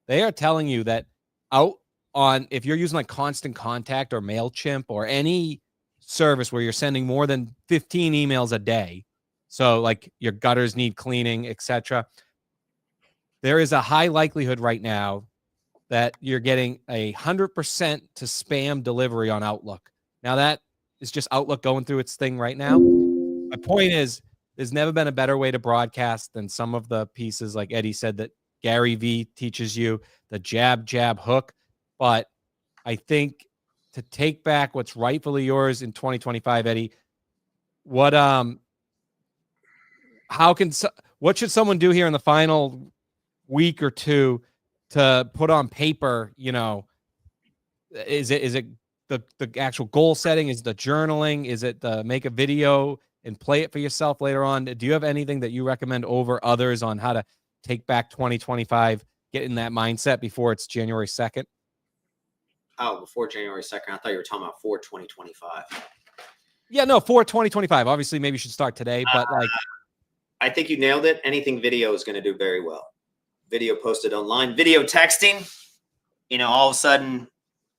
they are telling you that if you're using like Constant Contact or MailChimp or any service where you're sending more than 15 emails a day, so like your gutters need cleaning, etc., there is a high likelihood right now that you're getting 100% to spam delivery on Outlook. Now that is just Outlook going through its thing right now. My point is, there's never been a better way to broadcast than some of the pieces, like Eddie said, that Gary V teaches you, the jab, hook. But I think to take back what's rightfully yours in 2025, Eddie, what should someone do here in the final week or two to put on paper? Is it the actual goal setting? Is it the journaling? Is it the make a video and play it for yourself later on? Do you have anything that you recommend over others on how to take back 2025, get in that mindset before it's January 2nd? Oh, before January 2nd. I thought you were talking about for 2025. Yeah, no, for 2025. Obviously, maybe you should start today, but like, I think you nailed it. Anything video is going to do very well. Video posted online, video texting, all of a sudden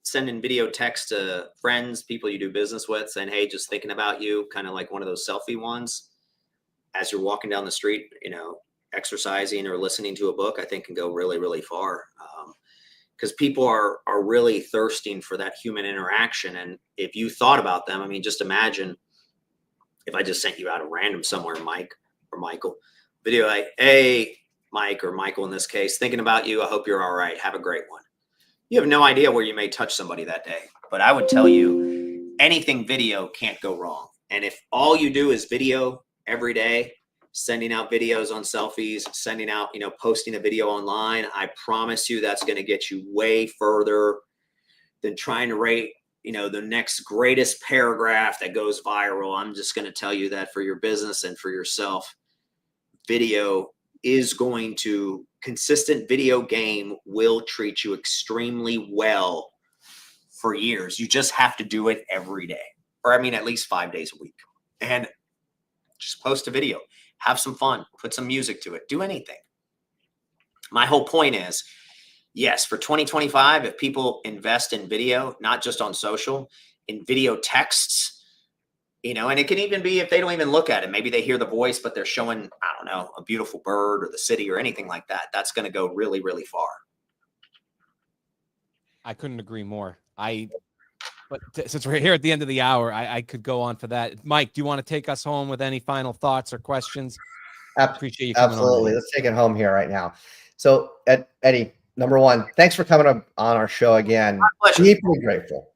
sending video text to friends, people you do business with, saying, hey, just thinking about you, kind of like one of those selfie ones as you're walking down the street, exercising or listening to a book, I think can go really, really far. Because people are really thirsting for that human interaction. And if you thought about them, I mean, just imagine if I just sent you out a random somewhere, Mike or Michael, video like, hey, Mike or Michael in this case, thinking about you. I hope you're all right. Have a great one. You have no idea where you may touch somebody that day. But I would tell you, anything video can't go wrong. And if all you do is video every day, sending out videos on selfies, sending out, posting a video online, I promise you that's going to get you way further than trying to rate, the next greatest paragraph that goes viral. I'm just going to tell you that for your business and for yourself, video is going to, consistent video game will treat you extremely well for years. You just have to do it every day, or at least 5 days a week, and just post a video, have some fun, put some music to it, do anything. My whole point is, yes, for 2025, if people invest in video, not just on social, in video texts, and it can even be if they don't even look at it, maybe they hear the voice, but they're showing, I don't know, a beautiful bird or the city or anything like that. That's going to go really, really far. I couldn't agree more. But since we're here at the end of the hour, I could go on for that. Mike, do you want to take us home with any final thoughts or questions? Appreciate you coming Absolutely. on. Let's take it home here right now. So, Eddy, number one, thanks for coming on our show again.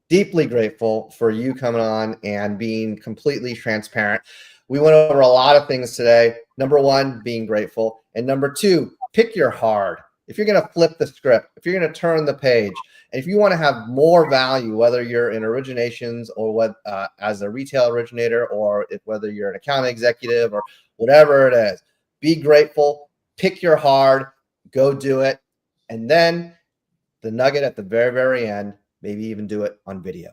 Deeply grateful for you coming on and being completely transparent. We went over a lot of things today. Number one, being grateful. And number two, pick your hard. If you're going to flip the script, if you're going to turn the page, and if you want to have more value, whether you're in originations or as a retail originator, or whether you're an account executive or whatever it is, be grateful, pick your hard, go do it. And then the nugget at the very, very end, maybe even do it on video.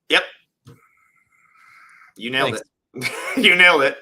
Yep. You nailed it. You nailed it.